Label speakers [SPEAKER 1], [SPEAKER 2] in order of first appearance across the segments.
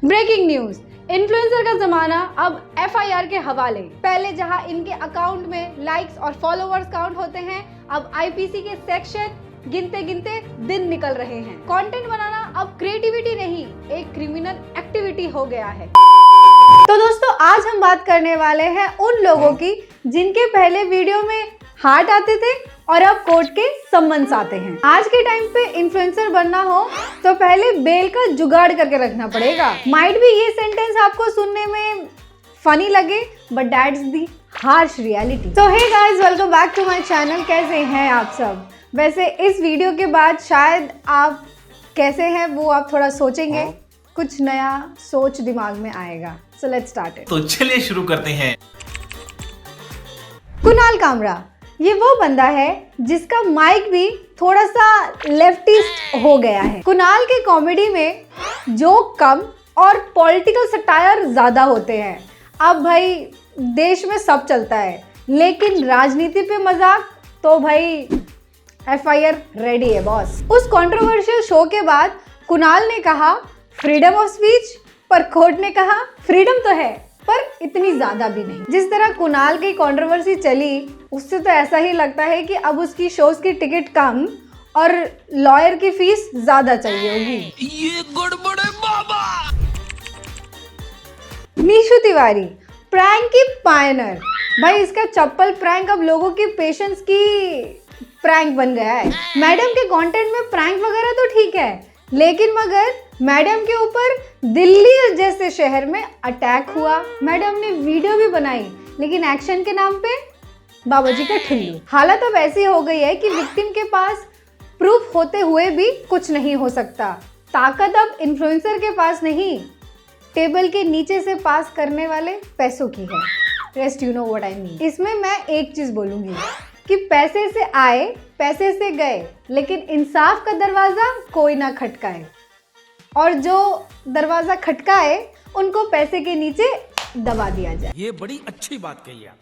[SPEAKER 1] Breaking news, influencer का जमाना अब एफआईआर के हवाले। पहले जहां इनके अकाउंट में लाइक्स और फॉलोअर्स काउंट होते हैं, अब आईपीसी के सेक्शन गिनते गिनते दिन निकल रहे हैं। कंटेंट बनाना अब क्रिएटिविटी नहीं, एक क्रिमिनल एक्टिविटी हो गया है। तो दोस्तों, आज हम बात करने वाले हैं उन लोगों की जिनके पहले वीडियो में हार्ट आते थे और अब कोर्ट के सम्मन्स आते हैं। आज के टाइम पे इन्फ्लुएंसर बनना हो तो पहले बेल का जुगाड़ करके रखना पड़ेगा। माइट भी ये सेंटेंस आपको सुनने में फनी लगे, but that's the harsh reality. तो hey guys, welcome back to my channel. कैसे हैं आप सब? वैसे इस वीडियो के बाद शायद आप कैसे हैं वो आप थोड़ा सोचेंगे, कुछ नया सोच दिमाग में आएगा। So let's start it.
[SPEAKER 2] तो चलिए शुरू करते हैं।
[SPEAKER 1] कुणाल कामरा, ये वो बंदा है जिसका माइक भी थोड़ा सा लेफ्टिस्ट हो गया है। कुणाल के कॉमेडी में जोक कम और पॉलिटिकल सटायर ज्यादा होते हैं। अब भाई देश में सब चलता है, लेकिन राजनीति पे मजाक तो भाई एफआईआर रेडी है बॉस। उस कंट्रोवर्शियल शो के बाद कुणाल ने कहा फ्रीडम ऑफ स्पीच, पर कोर्ट ने कहा फ्रीडम तो है पर इतनी ज्यादा भी नहीं। जिस तरह कुणाल की कंट्रोवर्सी चली, उससे तो ऐसा ही लगता है कि अब उसकी शोज की टिकट कम और लॉयर की फीस ज्यादा चाहिए होगी।
[SPEAKER 2] ये गड़बड़ है बाबा।
[SPEAKER 1] नीशू तिवारी, प्रैंक की पायनर। भाई इसका चप्पल प्रैंक अब लोगों की पेशेंस की प्रैंक बन गया है। मैडम के कंटेंट में प्रैंक वगैरह तो ठीक है, लेकिन मगर मैडम के ऊपर दिल्ली जैसे शहर में अटैक हुआ, मैडम ने वीडियो भी बनाई, लेकिन एक्शन के नाम पे बाबाजी का ठुल्लू। हालत अब ऐसी हो गई है कि विक्टिम के पास प्रूफ होते हुए भी कुछ नहीं हो सकता। ताकत अब इन्फ्लुएंसर के पास नहीं, टेबल के नीचे से पास करने वाले पैसों की है। Rest you know what I mean. इसमें मैं एक चीज बोलूंगी कि पैसे से आए पैसे से गए, लेकिन इंसाफ का दरवाजा कोई ना खटकाए, और जो दरवाजा खटकाए उनको पैसे के नीचे दबा दिया जाए।
[SPEAKER 2] ये बड़ी अच्छी बात कही आप।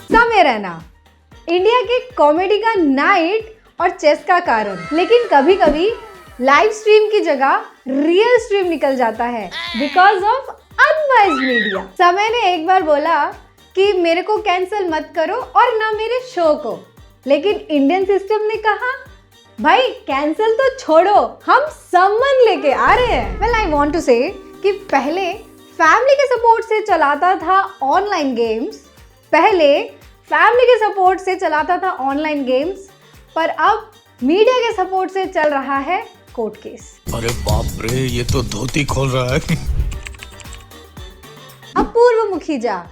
[SPEAKER 1] समय रैना, इंडिया के कॉमेडी का नाइट और चेस का कारण, लेकिन कभी कभी लाइव स्ट्रीम की जगह रियल स्ट्रीम निकल जाता है बिकॉज ऑफ अनवाइज मीडिया। समय ने एक बार बोला कि मेरे को कैंसिल मत करो और ना मेरे शो को, लेकिन इंडियन सिस्टम ने कहा भाई कैंसिल तो छोड़ो, हम सम्मन लेके आ रहे हैं। वेल आई वांट टू से कि पहले फैमिली के सपोर्ट से चलाता था ऑनलाइन गेम्स, पर अब मीडिया के सपोर्ट से चल रहा है कोर्ट केस।
[SPEAKER 3] अरे बाप रे, ये तो धोती खोल रहा है।
[SPEAKER 1] Apoorva Mukhija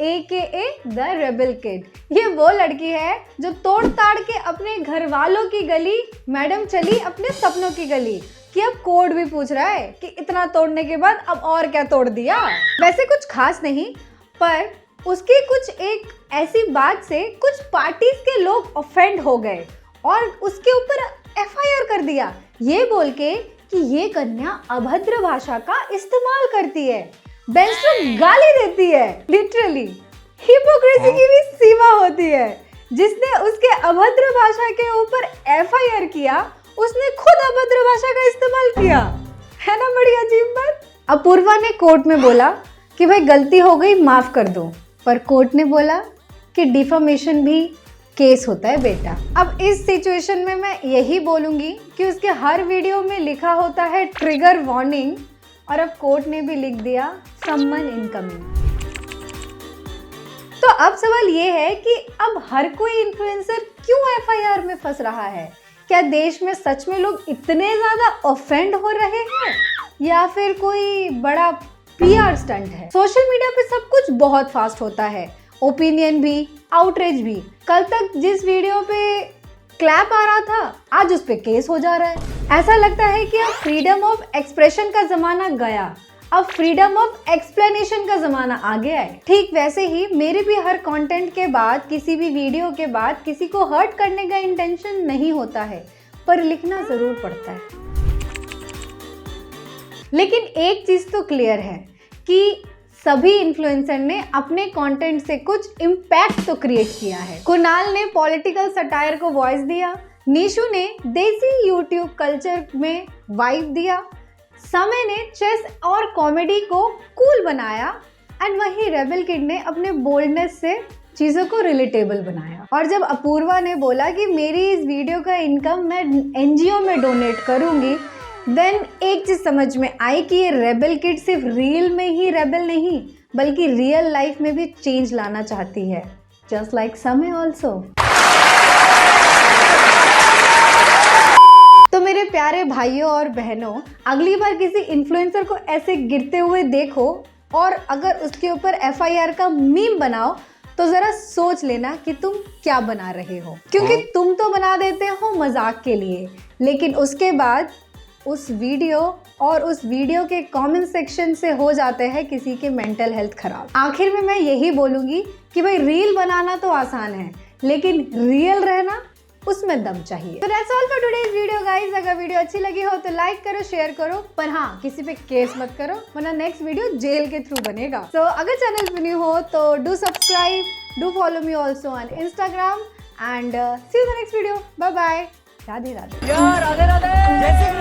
[SPEAKER 1] AKA the rebel kid, ये वो लड़की है जो तोड़ ताड़ के अपने घर वालों की गली मैडम चली अपने सपनों की गली, कि अब कोर्ट भी पूछ रहा है कि इतना तोड़ने के बाद अब और क्या तोड़ दिया। वैसे कुछ खास नहीं, पर उसकी कुछ एक ऐसी बात से कुछ पार्टीज के लोग ऑफेंड हो गए और उसके ऊपर एफआईआर कर दिया, ये बोल के कि ये कन्या अभद्र भाषा का इस्तेमाल करती है, बेंचमार्क गाली देती है। लिटरली हिपोक्रेसी की भी सीमा होती है। जिसने उसके अभद्र भाषा के ऊपर एफआईआर किया, उसने खुद अभद्र भाषा का इस्तेमाल किया, है ना? बड़ी अजीब बात। अपूर्वा ने कोर्ट में बोला कि भाई गलती हो गई, माफ कर दो, पर कोर्ट ने बोला कि डिफेमेशन भी केस होता है बेटा। अब इस सिचुएशन में मैं यही बोलूंगी कि उसके हर वीडियो में लिखा होता है ट्रिगर वार्निंग, और अब कोर्ट ने भी लिख दिया सम्मन इनकमिंग। तो अब सवाल ये है कि अब हर कोई इन्फ्लुएंसर क्यों एफआईआर में फंस रहा है? क्या देश में सच में लोग इतने ज्यादा ऑफेंड हो रहे हैं, या फिर कोई बड़ा पीआर स्टंट है? सोशल मीडिया पे सब कुछ बहुत फास्ट होता है, ओपिनियन भी, आउटरीच भी। कल तक जिस वीडियो पे क्लैप आ रहा था, आज उस पे केस हो जा रहा है। ऐसा लगता है कि अब फ्रीडम ऑफ एक्सप्रेशन का जमाना गया, अब फ्रीडम ऑफ एक्सप्लेनेशन का जमाना आ गया है। ठीक वैसे ही मेरे भी हर कंटेंट के बाद, किसी भी वीडियो के बाद किसी को हर्ट करने का इंटेंशन नहीं होता है, पर लिखना जरूर पड़ता है। लेकिन एक चीज तो क्लियर है कि सभी इन्फ्लुएंसर ने अपने कंटेंट से कुछ इम्पैक्ट तो क्रिएट किया है। कुणाल ने पॉलिटिकल सटायर को वॉइस दिया, नीशू ने देसी यूट्यूब कल्चर में वाइब दिया, समय ने चेस और कॉमेडी को कूल बनाया एंड वहीं रेबल किड ने अपने बोल्डनेस से चीज़ों को रिलेटेबल बनाया। और जब अपूर्वा ने बोला कि मेरी इस वीडियो का इनकम मैं एनजीओ में डोनेट करूंगी, देन एक चीज़ समझ में आई कि ये रेबल किड सिर्फ रील में ही रेबल नहीं बल्कि रियल लाइफ में भी चेंज लाना चाहती है, जस्ट लाइक समय ऑल्सो। तो मेरे प्यारे भाइयों और बहनों, अगली बार किसी इन्फ्लुएंसर को ऐसे गिरते हुए देखो और अगर उसके ऊपर FIR का मीम बनाओ तो जरा सोच लेना कि तुम क्या बना रहे हो, क्योंकि तुम तो बना देते हो मजाक के लिए, लेकिन उसके बाद उस वीडियो और उस वीडियो के कमेंट सेक्शन से हो जाते हैं किसी के मेंटल हेल्थ खराब। आखिर में मैं यही बोलूंगी कि भाई रील बनाना तो आसान है लेकिन रियल रहना उसमें दम चाहिए। तो that's all for today's video guys. अगर वीडियो अच्छी लगी हो तो लाइक करो, शेयर करो, पर हाँ किसी पे केस मत करो वरना नेक्स्ट वीडियो जेल के थ्रू बनेगा। तो अगर चैनल पे न्यू हो तो do subscribe, do follow me also on Instagram and see you the next video. Bye bye, Radhe Radhe.